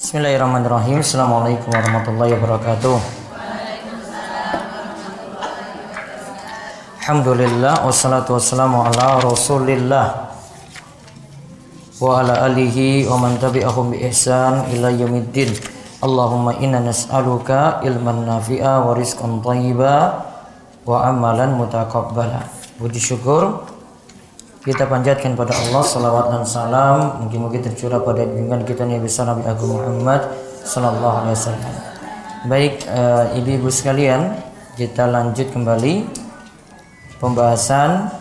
Bismillahirrahmanirrahim. Assalamualaikum warahmatullahi wabarakatuh. Alhamdulillah wassalatu wassalamu ala Rasulillah wa ala alihi wa man tabi'ahum bi ihsan ila yaumiddin. Allahumma inna nas'aluka ilman nafi'a wa rizqan thayyiba wa amalan mutaqabbala. Puji syukur kita panjatkan pada Allah, salawat dan salam mungkin tercurah pada junjungan kita Nabi Nabi Agung Muhammad sallallahu alaihi wasallam. Baik, ibu-ibu sekalian, kita lanjut kembali pembahasan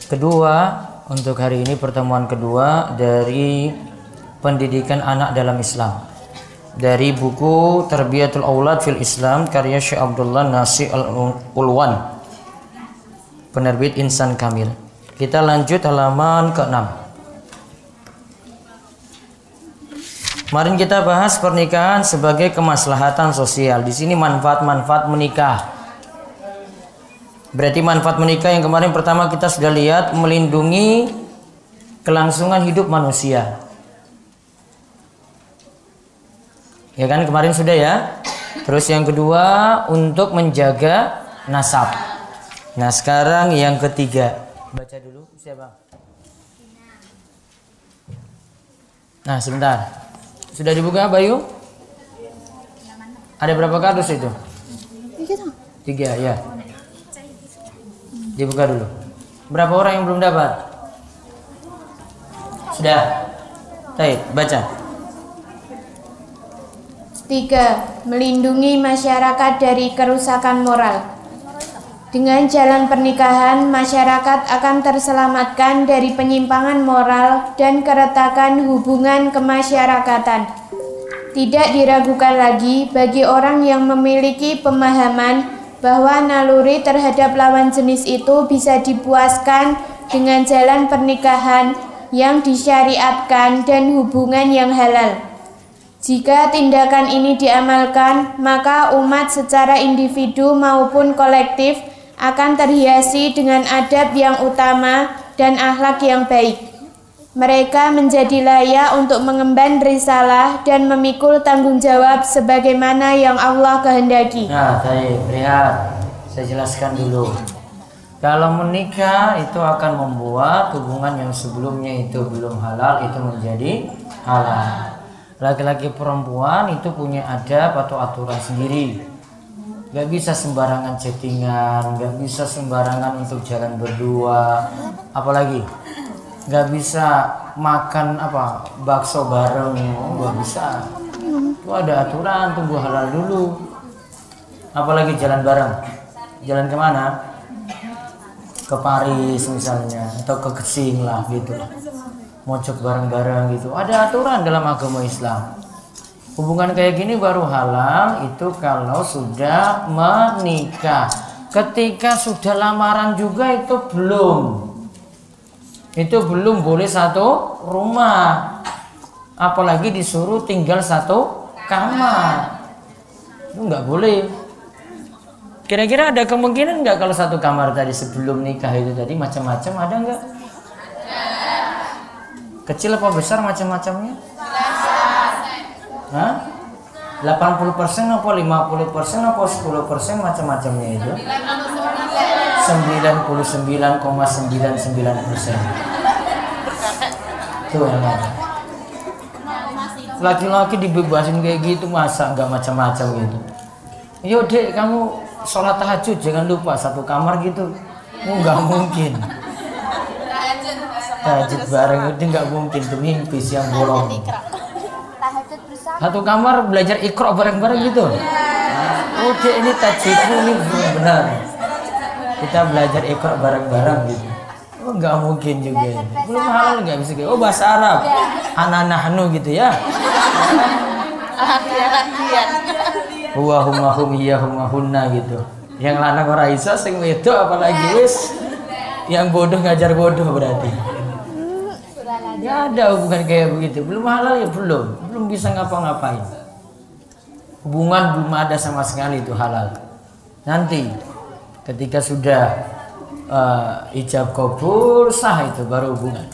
kedua untuk hari ini, pertemuan kedua dari pendidikan anak dalam Islam dari buku Tarbiyatul Aulad fil Islam karya Syekh Abdullah Nasir Al-Ulwan, penerbit Insan Kamil. Kita lanjut halaman ke-6. Kemarin kita bahas pernikahan sebagai kemaslahatan sosial. Di sini manfaat-manfaat menikah. Berarti manfaat menikah yang kemarin pertama kita sudah lihat, melindungi kelangsungan hidup manusia. Ya kan, kemarin sudah ya. Terus yang kedua untuk menjaga nasab. Nah, sekarang yang ketiga. Baca dulu siapa? Nah, sebentar. Sudah dibuka, Bayu? Ada berapa kardus itu? 3 ya. Dibuka dulu. Berapa orang yang belum dapat? Sudah. Baik, baca. 3. Melindungi masyarakat dari kerusakan moral. Dengan jalan pernikahan, masyarakat akan terselamatkan dari penyimpangan moral dan keretakan hubungan kemasyarakatan. Tidak diragukan lagi bagi orang yang memiliki pemahaman bahwa naluri terhadap lawan jenis itu bisa dipuaskan dengan jalan pernikahan yang disyariatkan dan hubungan yang halal. Jika tindakan ini diamalkan, maka umat secara individu maupun kolektif akan terhiasi dengan adab yang utama dan akhlak yang baik. Mereka menjadi layak untuk mengemban risalah dan memikul tanggung jawab sebagaimana yang Allah kehendaki. Nah, baik, lihat. Saya jelaskan dulu. Kalau menikah itu akan membuat hubungan yang sebelumnya itu belum halal itu menjadi halal. Laki-laki perempuan itu punya adab atau aturan sendiri. Gak bisa sembarangan chattingan, gak bisa sembarangan untuk jalan berdua, apalagi gak bisa makan bakso bareng, gak bisa. Itu ada aturan, tunggu halal dulu. Apalagi jalan bareng, jalan kemana? Ke Paris misalnya, atau ke Kesing lah gitu, mocok bareng-bareng gitu. Ada aturan dalam agama Islam. Hubungan kayak gini baru halal itu kalau sudah menikah. Ketika sudah lamaran juga itu belum. Itu belum boleh satu rumah. Apalagi disuruh tinggal satu kamar. Itu nggak boleh. Kira-kira ada kemungkinan nggak kalau satu kamar tadi sebelum nikah itu tadi macam-macam, ada nggak? Kecil apa besar macam-macamnya? 80% apa 50% apa 10% macam-macamnya itu? 99,99%. Tuh yang ada. Laki-laki dibebasin kayak gitu, masa nggak macam-macam gitu? Yo dek, kamu sholat tahajud jangan lupa satu kamar gitu. Nggak mungkin. Tahajud bareng itu nggak mungkin, tuh mimpi siang bolong. Satu kamar belajar Iqra bareng-bareng gitu. Udah ini tajwidmu ini belum benar. Kita belajar Iqra bareng-bareng gitu. Oh, nggak mungkin juga. Belum halal nggak bisa gitu. Oh, bahasa Arab. Ana nahnu gitu ya. Huwa huma hum hiya huma hunna gitu. Yang lanang ora iso, sing wedok apalagi wis yang bodoh ngajar bodoh berarti. Ya ada hubungan kayak begitu, belum halal ya belum bisa ngapa-ngapain. Hubungan belum ada sama sekali itu halal. Nanti ketika sudah ijab kabul sah itu baru hubungan.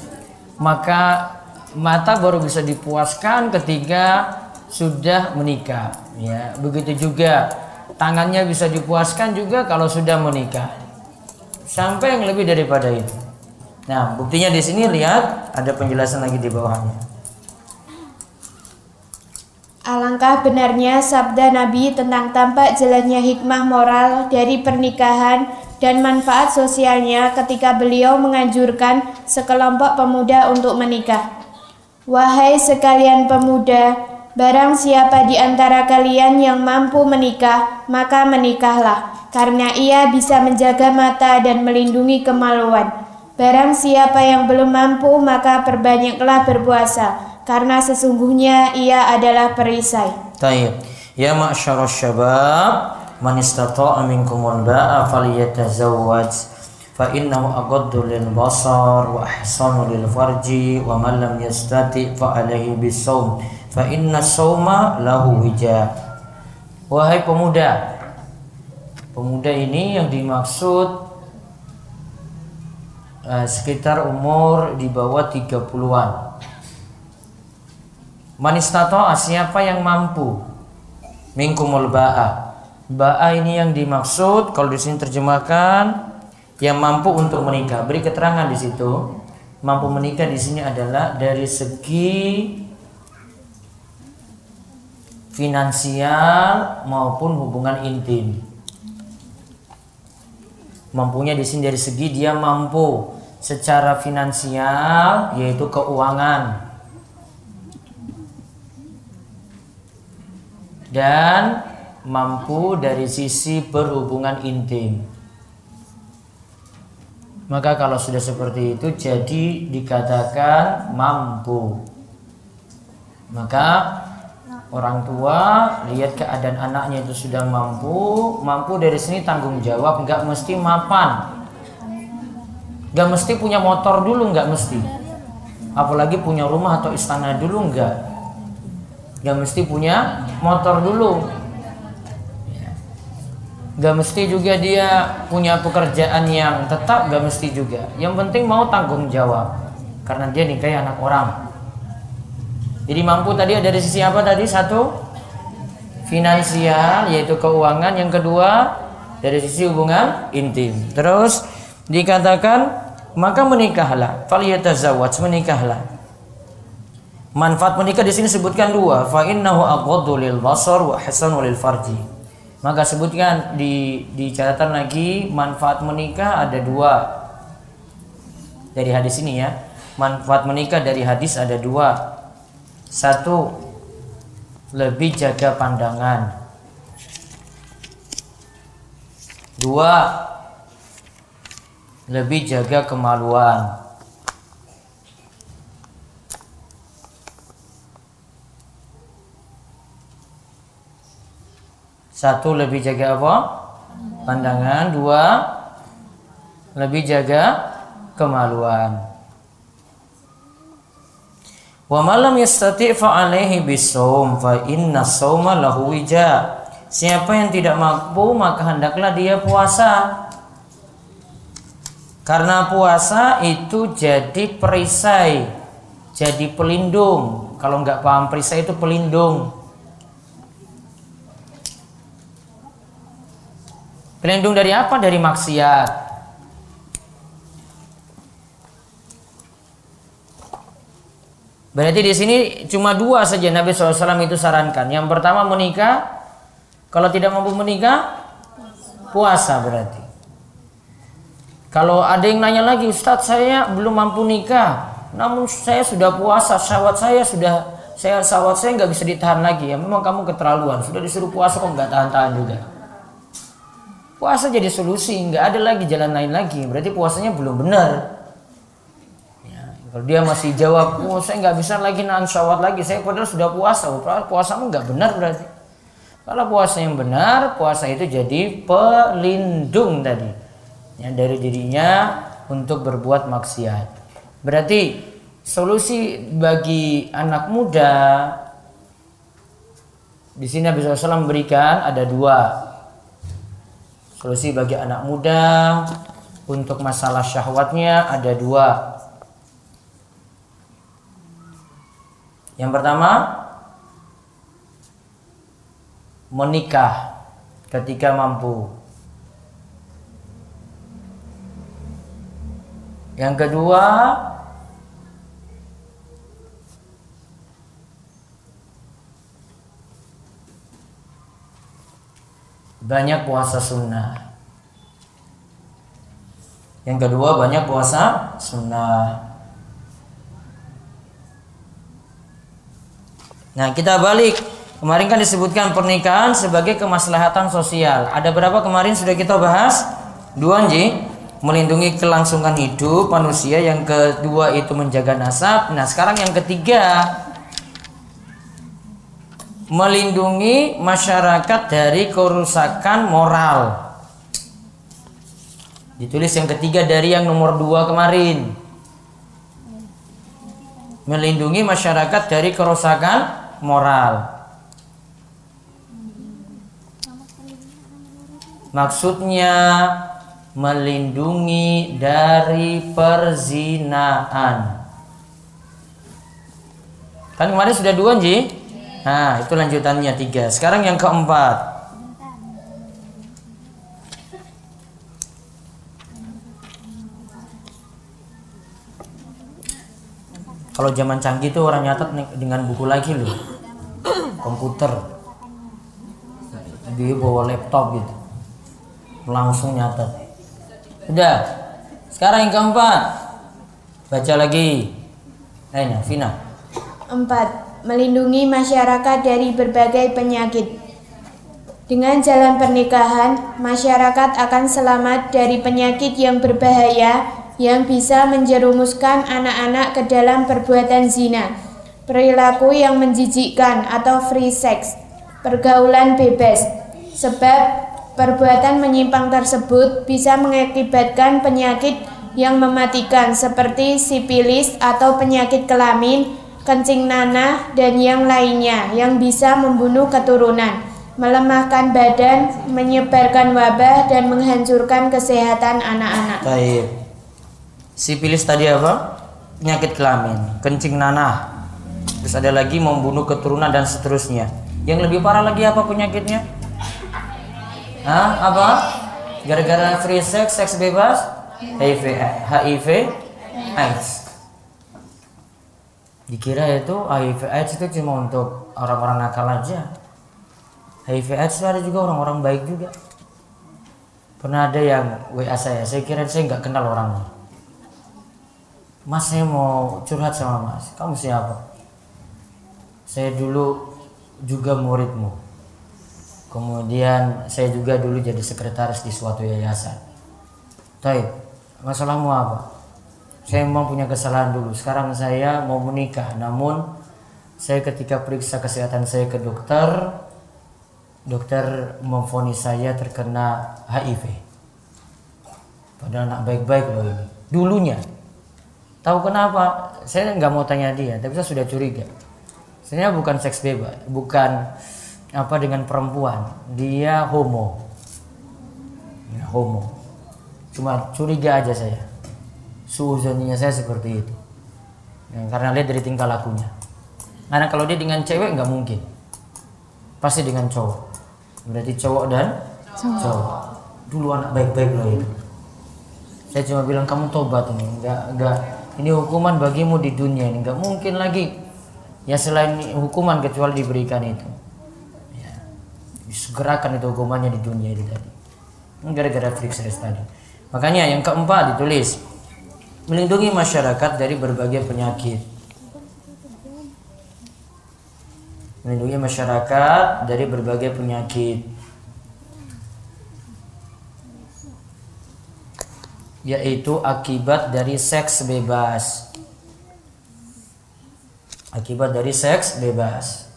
Maka mata baru bisa dipuaskan ketika sudah menikah. Ya, begitu juga tangannya bisa dipuaskan juga kalau sudah menikah. Sampai yang lebih daripada itu. Nah, buktinya di sini lihat ada penjelasan lagi di bawahnya. Alangkah benarnya sabda Nabi tentang tampak jelasnya hikmah moral dari pernikahan dan manfaat sosialnya ketika beliau menganjurkan sekelompok pemuda untuk menikah. Wahai sekalian pemuda, barang siapa di antara kalian yang mampu menikah, maka menikahlah, karena ia bisa menjaga mata dan melindungi kemaluan. Barang siapa yang belum mampu, maka perbanyaklah berpuasa, karena sesungguhnya ia adalah perisai. Taib. Ya ma'syarasy syabab, man istata'a minkumul ba'a falyatazawwaj fa innahu aghaddu lil basar wa ahsanu lil farji wa man lam yastati' fa alaihi bisawm fa inna sawma lahu wija. Wahai pemuda. Pemuda ini yang dimaksud sekitar umur di bawah 30-an. Man istata'a, siapa yang mampu, minkumul ba'a. Ba'a ini yang dimaksud, kalau di sini terjemahkan yang mampu untuk menikah. Beri keterangan di situ. Mampu menikah di sini adalah dari segi finansial maupun hubungan intim. Mampunya di sini dari segi dia mampu secara finansial, yaitu keuangan, dan mampu dari sisi berhubungan intim. Maka kalau sudah seperti itu jadi dikatakan mampu. Maka orang tua lihat keadaan anaknya itu sudah mampu dari sini tanggung jawab, nggak mesti mapan, nggak mesti punya motor dulu, nggak mesti, apalagi punya rumah atau istana dulu, nggak mesti punya motor dulu, nggak mesti juga dia punya pekerjaan yang tetap, nggak mesti juga. Yang penting mau tanggung jawab karena dia nikahi anak orang. Jadi mampu tadi ada dari sisi apa tadi? Satu, finansial, yaitu keuangan. Yang kedua, dari sisi hubungan intim. Terus dikatakan maka menikahlah, falyatazawwaj, menikahlah. Manfaat menikah di sini sebutkan dua, fa innahu aghaddu lil basar wa ahsanu lil farji. Maka sebutkan di catatan lagi, manfaat menikah ada dua dari hadis ini ya. Manfaat menikah dari hadis ada dua. Satu, lebih jaga pandangan. Dua, lebih jaga kemaluan. Satu, lebih jaga apa? Pandangan. Dua, lebih jaga kemaluan. Wa malam yastati' fa alaihi bisawm fa inna sawma lahu wija. Siapa yang tidak mampu maka hendaklah dia puasa. Karena puasa itu jadi perisai, jadi pelindung. Kalau nggak paham perisai itu pelindung. Pelindung dari apa? Dari maksiat. Berarti di sini cuma dua saja Nabi SAW itu sarankan. Yang pertama menikah. Kalau tidak mampu menikah, puasa berarti. Kalau ada yang nanya lagi, Ustadz saya belum mampu nikah, namun saya sudah puasa, syahwat saya nggak bisa ditahan lagi. Ya memang kamu keterlaluan. Sudah disuruh puasa kok nggak tahan-tahan juga. Puasa jadi solusi, nggak ada lagi jalan lain lagi. Berarti puasanya belum benar. Kalau dia masih jawab, oh saya nggak bisa lagi nahan syahwat lagi, saya padahal sudah puasa, puasamu nggak benar berarti. Kalau puasa yang benar, puasa itu jadi pelindung tadi, ya, dari dirinya untuk berbuat maksiat. Berarti solusi bagi anak muda di sini Nabi SAW memberikan ada dua solusi bagi anak muda untuk masalah syahwatnya ada dua. Yang pertama, menikah ketika mampu. Yang kedua, banyak puasa sunnah. Yang kedua, banyak puasa sunnah. Nah, kita balik. Kemarin kan disebutkan pernikahan sebagai kemaslahatan sosial. Ada berapa kemarin sudah kita bahas? 2 Nji. Melindungi kelangsungan hidup manusia. Yang kedua itu menjaga nasab. Nah, sekarang yang ketiga, melindungi masyarakat dari kerusakan moral. Ditulis yang ketiga dari yang nomor 2 kemarin. Melindungi masyarakat dari kerusakan moral. Maksudnya melindungi dari perzinahan. Kan kemarin sudah 2 Nji. Nah, itu lanjutannya 3. Sekarang yang keempat. Kalau zaman canggih tuh orang nyatet dengan buku lagi loh. Komputer. Dia bawa laptop gitu. Langsung nyatet. Udah. Sekarang yang keempat. Baca lagi. Ayo, Vina. 4. Melindungi masyarakat dari berbagai penyakit. Dengan jalan pernikahan, masyarakat akan selamat dari penyakit yang berbahaya yang bisa menjerumuskan anak-anak ke dalam perbuatan zina, perilaku yang menjijikkan atau free sex, pergaulan bebas. Sebab perbuatan menyimpang tersebut bisa mengakibatkan penyakit yang mematikan seperti sipilis atau penyakit kelamin, kencing nanah, dan yang lainnya yang bisa membunuh keturunan, melemahkan badan, menyebarkan wabah, dan menghancurkan kesehatan anak-anak. Baik. Sipilis tadi apa? Penyakit kelamin, kencing nanah. Terus ada lagi membunuh keturunan dan seterusnya. Yang lebih parah lagi apa penyakitnya? Hah? Apa? Gara-gara free sex, seks bebas? HIV, AIDS. Dikira itu HIV AIDS itu cuma untuk orang-orang nakal aja. HIV AIDS itu ada juga orang-orang baik juga. Pernah ada yang WA saya kira saya nggak kenal orangnya. Mas, saya mau curhat sama Mas. Kamu siapa? Saya dulu juga muridmu. Kemudian saya juga dulu jadi sekretaris di suatu yayasan. Taib, masalahmu apa? Saya memang punya kesalahan dulu. Sekarang saya mau menikah. Namun saya ketika periksa kesehatan saya ke dokter, dokter memvonis saya terkena HIV. Padahal anak baik-baik loh ini. Dulunya. Tahu kenapa? Saya nggak mau tanya dia, tapi saya sudah curiga. Sebenarnya bukan seks bebas, bukan apa dengan perempuan. Dia homo. Ya, homo. Cuma curiga aja saya. Suuzonnya saya seperti itu. Ya, karena lihat dari tingkah lakunya. Karena kalau dia dengan cewek nggak mungkin. Pasti dengan cowok. Berarti cowok dan cowok. Dulu anak baik-baik loh itu. Saya cuma bilang kamu tobat ini, enggak. Ini hukuman bagimu di dunia ini, nggak mungkin lagi ya selain hukuman kecuali diberikan itu. Ya, segerakan itu hukumannya di dunia itu tadi. Gara-gara freak sex tadi. Makanya yang keempat ditulis melindungi masyarakat dari berbagai penyakit. Melindungi masyarakat dari berbagai penyakit. Yaitu akibat dari seks bebas. Akibat dari seks bebas.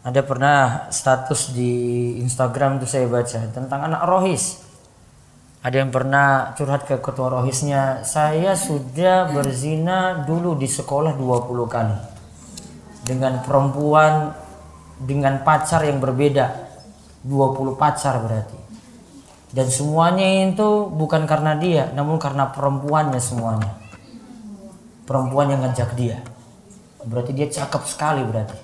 Ada pernah status di Instagram itu saya baca tentang anak rohis. Ada yang pernah curhat ke ketua rohisnya, saya sudah berzina dulu di sekolah 20 kali. Dengan perempuan, dengan pacar yang berbeda. 20 pacar berarti. Dan semuanya itu bukan karena dia, namun karena perempuannya semuanya. Perempuan yang ngajak dia. Berarti dia cakep sekali berarti.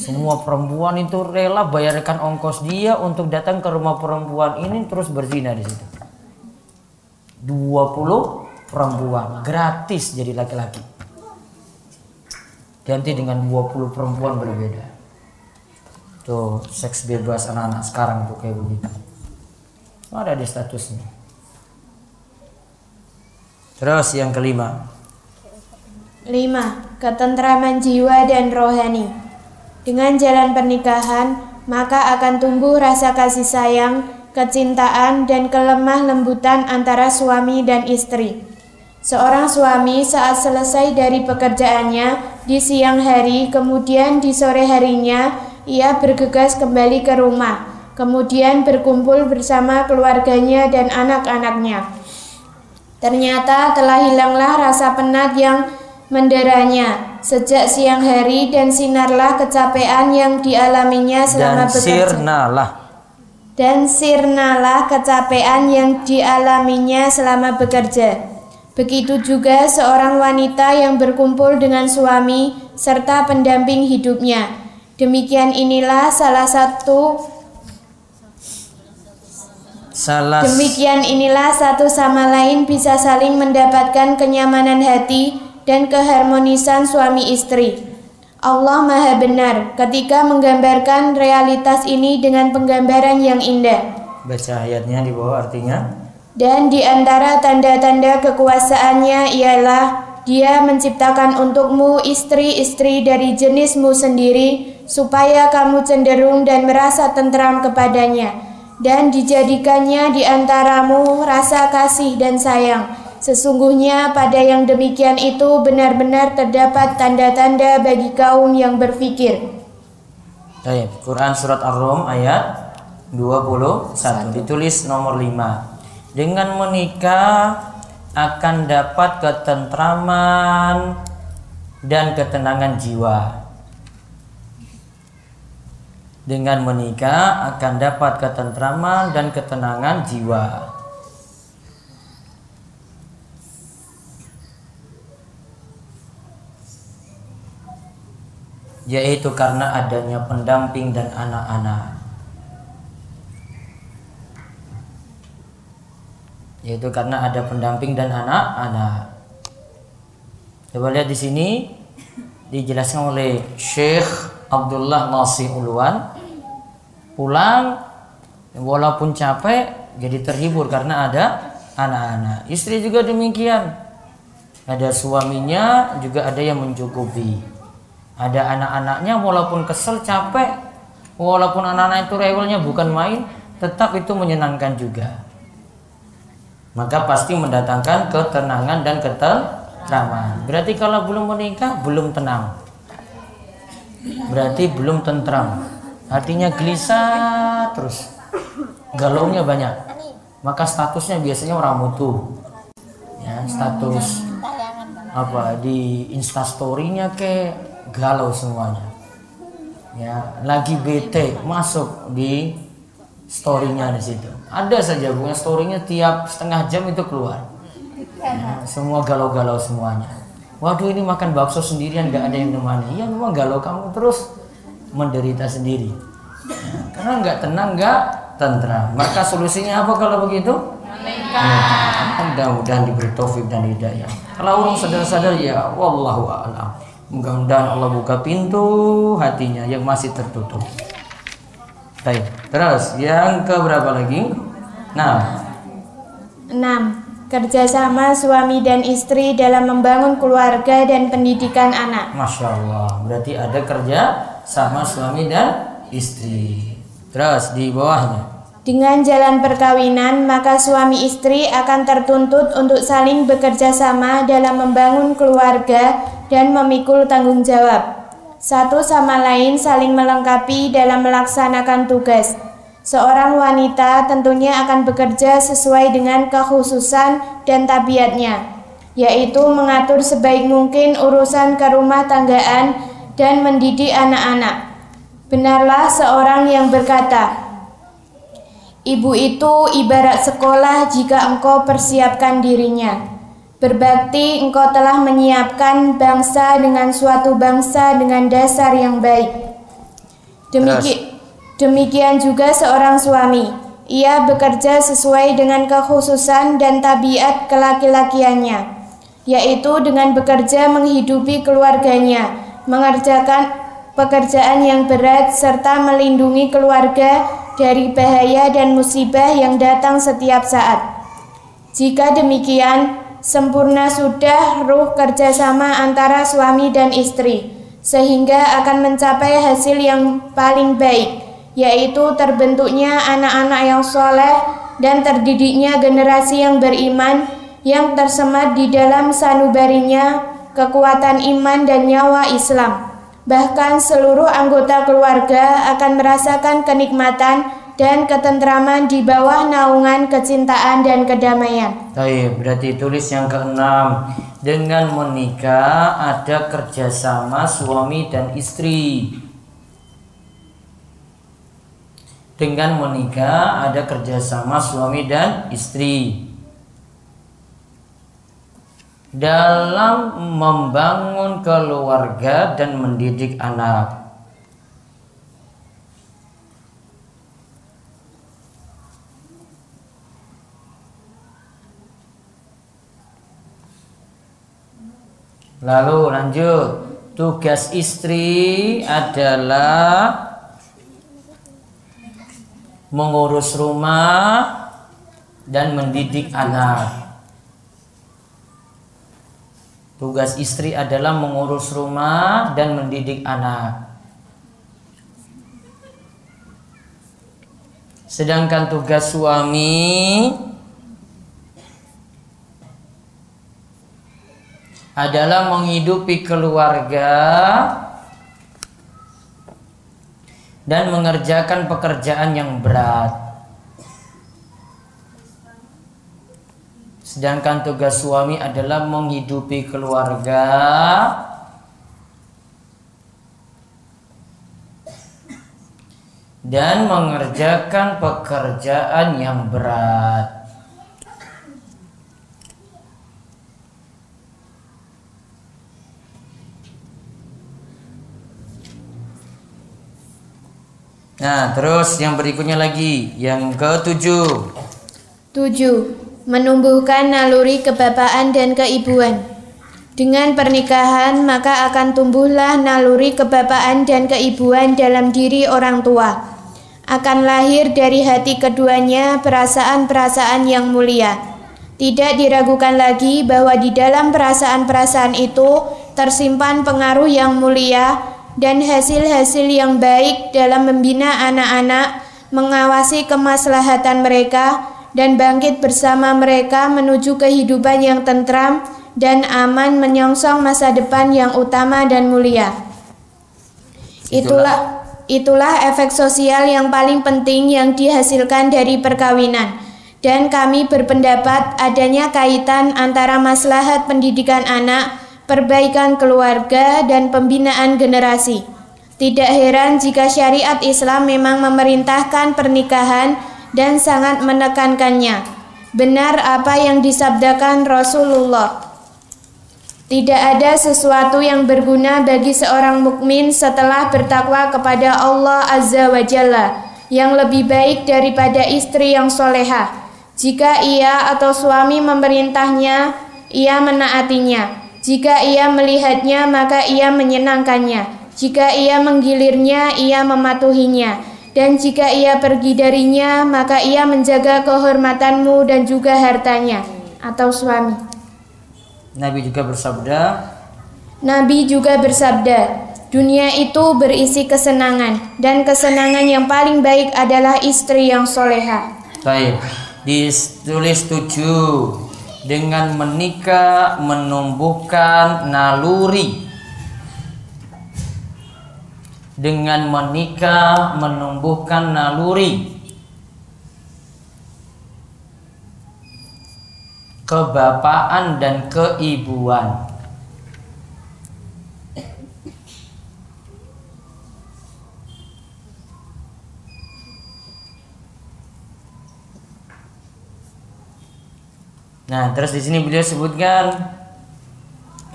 Semua perempuan itu rela bayarkan ongkos dia untuk datang ke rumah perempuan ini terus berzina di situ. 20 perempuan gratis jadi laki-laki. Ganti dengan 20 perempuan berbeda. Tuh seks bebas anak-anak sekarang tuh kayak begitu. Ada di statusnya. Terus yang kelima. 5. Ketentraman jiwa dan rohani. Dengan jalan pernikahan, maka akan tumbuh rasa kasih sayang, kecintaan, dan kelemah lembutan antara suami dan istri. Seorang suami saat selesai dari pekerjaannya di siang hari, kemudian di sore harinya, ia bergegas kembali ke rumah, kemudian berkumpul bersama keluarganya dan anak-anaknya. Ternyata telah hilanglah rasa penat yang menderanya sejak siang hari dan sinarlah kecapean yang dialaminya selama bekerja. Dan sirnalah kecapean yang dialaminya selama bekerja. Begitu juga seorang wanita yang berkumpul dengan suami serta pendamping hidupnya. Demikian inilah Demikian inilah satu sama lain bisa saling mendapatkan kenyamanan hati dan keharmonisan suami istri. Allah Maha Benar ketika menggambarkan realitas ini dengan penggambaran yang indah. Baca ayatnya di bawah artinya. Dan di antara tanda-tanda kekuasaannya ialah Dia menciptakan untukmu istri-istri dari jenismu sendiri supaya kamu cenderung dan merasa tentram kepadanya, dan dijadikannya di antaramu rasa kasih dan sayang. Sesungguhnya pada yang demikian itu benar-benar terdapat tanda-tanda bagi kaum yang berfikir. Baik, Quran surat Ar-Rum ayat 21 ditulis nomor 5. Dengan menikah akan dapat ketentraman dan ketenangan jiwa. Dengan menikah akan dapat ketentraman dan ketenangan jiwa. Yaitu karena adanya pendamping dan anak-anak. Yaitu karena ada pendamping dan anak-anak. Coba lihat di sini dijelaskan oleh Syekh Abdullah Nasih Ulwan. Pulang walaupun capek jadi terhibur karena ada anak-anak. Istri juga demikian. Ada suaminya juga ada yang mencukupi. Ada anak-anaknya walaupun kesel, capek, walaupun anak-anak itu rewelnya bukan main, tetap itu menyenangkan juga. Maka pasti mendatangkan ketenangan dan ketentraman. Berarti kalau belum menikah belum tenang. Berarti belum tentram. Artinya gelisah terus. Galaunya banyak. Maka statusnya biasanya orang mutu. Ya, status apa di Instastory-nya ke galau semuanya. Ya, lagi bete masuk di story-nya di situ. Ada saja bukan story-nya tiap setengah jam itu keluar. Ya, semua galau-galau semuanya. Waduh, ini makan bakso sendirian nggak ada yang nemani. Ya memang galau, kamu terus menderita sendiri. Ya, karena nggak tenang, nggak tentram. Maka solusinya apa kalau begitu? Ya, mudah-mudahan diberi taufik dan hidayah. Kalau orang sadar-sadar ya wallahu a'lam. Mudah-mudahan Allah buka pintu hatinya yang masih tertutup. Baik. Terus yang ke berapa lagi? 6. Kerjasama suami dan istri dalam membangun keluarga dan pendidikan anak. Masya Allah. Berarti ada kerja sama suami dan istri. Terus di bawahnya. Dengan jalan perkawinan, maka suami istri akan tertuntut untuk saling bekerja sama dalam membangun keluarga dan memikul tanggung jawab. Satu sama lain saling melengkapi dalam melaksanakan tugas. Seorang wanita tentunya akan bekerja sesuai dengan kekhususan dan tabiatnya, yaitu mengatur sebaik mungkin urusan kerumah tanggaan dan mendidik anak-anak. Benarlah seorang yang berkata, "Ibu itu ibarat sekolah jika engkau persiapkan dirinya. Berbakti engkau telah menyiapkan bangsa dengan suatu bangsa dengan dasar yang baik." Demikian juga seorang suami, ia bekerja sesuai dengan kekhususan dan tabiat kelaki-lakiannya, yaitu dengan bekerja menghidupi keluarganya, mengerjakan pekerjaan yang berat, serta melindungi keluarga dari bahaya dan musibah yang datang setiap saat. Jika demikian, sempurna sudah ruh kerjasama antara suami dan istri, sehingga akan mencapai hasil yang paling baik, yaitu terbentuknya anak-anak yang soleh dan terdidiknya generasi yang beriman yang tersemat di dalam sanubarinya kekuatan iman dan nyawa Islam. Bahkan seluruh anggota keluarga akan merasakan kenikmatan dan ketentraman di bawah naungan kecintaan dan kedamaian. Baik, berarti tulis yang keenam. Dengan menikah ada kerjasama suami dan istri. Dengan menikah ada kerjasama suami dan istri dalam membangun keluarga dan mendidik anak. Lalu lanjut, tugas istri adalah mengurus rumah dan mendidik anak. Tugas istri adalah mengurus rumah dan mendidik anak. Sedangkan tugas suami adalah menghidupi keluarga dan mengerjakan pekerjaan yang berat. Sedangkan tugas suami adalah menghidupi keluarga dan mengerjakan pekerjaan yang berat. Nah, terus yang berikutnya lagi, yang ke-7. 7. Menumbuhkan naluri kebapaan dan keibuan. Dengan pernikahan maka akan tumbuhlah naluri kebapaan dan keibuan dalam diri orang tua. Akan lahir dari hati keduanya perasaan-perasaan yang mulia. Tidak diragukan lagi bahwa di dalam perasaan-perasaan itu tersimpan pengaruh yang mulia dan hasil-hasil yang baik dalam membina anak-anak, mengawasi kemaslahatan mereka, dan bangkit bersama mereka menuju kehidupan yang tentram dan aman menyongsong masa depan yang utama dan mulia. Itulah efek sosial yang paling penting yang dihasilkan dari perkawinan. Dan kami berpendapat adanya kaitan antara maslahat pendidikan anak, perbaikan keluarga, dan pembinaan generasi. Tidak heran jika syariat Islam memang memerintahkan pernikahan dan sangat menekankannya. Benar apa yang disabdakan Rasulullah. Tidak ada sesuatu yang berguna bagi seorang mukmin setelah bertakwa kepada Allah Azza wa Jalla yang lebih baik daripada istri yang solehah. Jika ia atau suami memerintahnya, ia menaatinya. Jika ia melihatnya, maka ia menyenangkannya. Jika ia menggilirnya, ia mematuhinya. Dan jika ia pergi darinya, maka ia menjaga kehormatanmu dan juga hartanya, atau suami. Nabi juga bersabda, dunia itu berisi kesenangan, dan kesenangan yang paling baik adalah istri yang soleha. Baik, ditulis 7. Dengan menikah menumbuhkan naluri. Dengan menikah menumbuhkan naluri kebapaan dan keibuan. Nah, terus di sini beliau sebutkan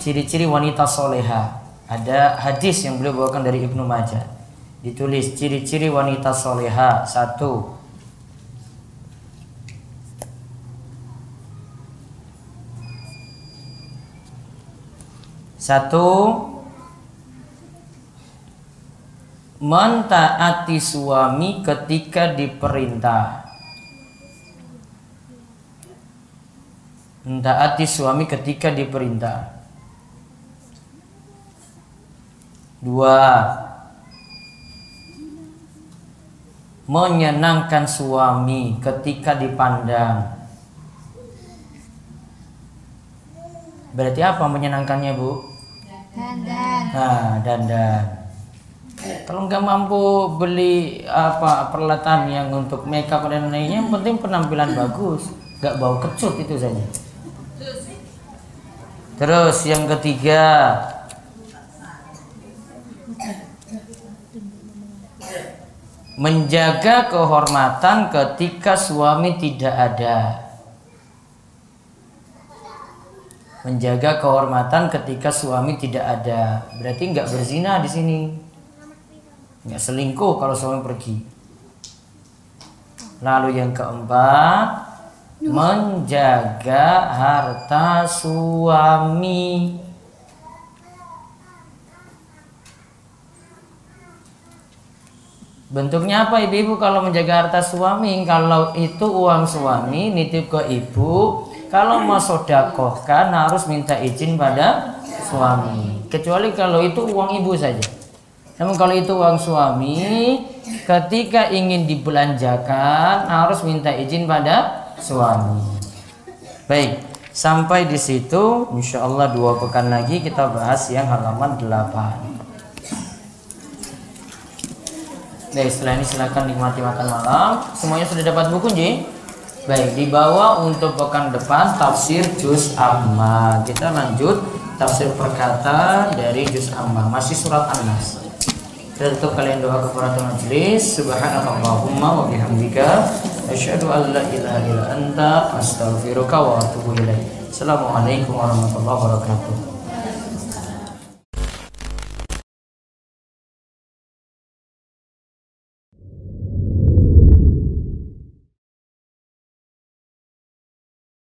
ciri-ciri wanita soleha. Ada hadis yang beliau bawakan dari Ibnu Majah. Ditulis ciri-ciri wanita soleha. 1. Mentaati suami ketika diperintah. Mentaati suami ketika diperintah. 2. Menyenangkan suami ketika dipandang. Berarti apa menyenangkannya, Bu? Dandan. Nah, dandan. Kalau nggak mampu beli peralatan yang untuk makeup dan lainnya, yang penting penampilan bagus, nggak bau kecut, itu saja. Terus yang ketiga, menjaga kehormatan ketika suami tidak ada. Menjaga kehormatan ketika suami tidak ada. Berarti nggak berzina di sini. Nggak selingkuh kalau suami pergi. Lalu yang keempat, menjaga harta suami. Bentuknya apa ibu-ibu kalau menjaga harta suami? Kalau itu uang suami nitip ke ibu, kalau mau sodakohkan harus minta izin pada suami. Kecuali kalau itu uang ibu saja. Namun kalau itu uang suami, ketika ingin dibelanjakan harus minta izin pada suami. Baik, sampai di situ. Insya Allah 2 pekan lagi kita bahas yang halaman 8. Baik, setelah ini silakan nikmati makan malam. Semuanya sudah dapat buku, Ji? Baik, dibawa untuk pekan depan tafsir juz amma. Kita lanjut tafsir perkata dari juz amma, masih surat An-Nas. Tentu kalian doa kepada majelis. Subhanakallahumma wa bihamdika asyhadu an la ilaha illa anta astaghfiruka wa atubu ilaik. Assalamualaikum warahmatullahi wabarakatuh.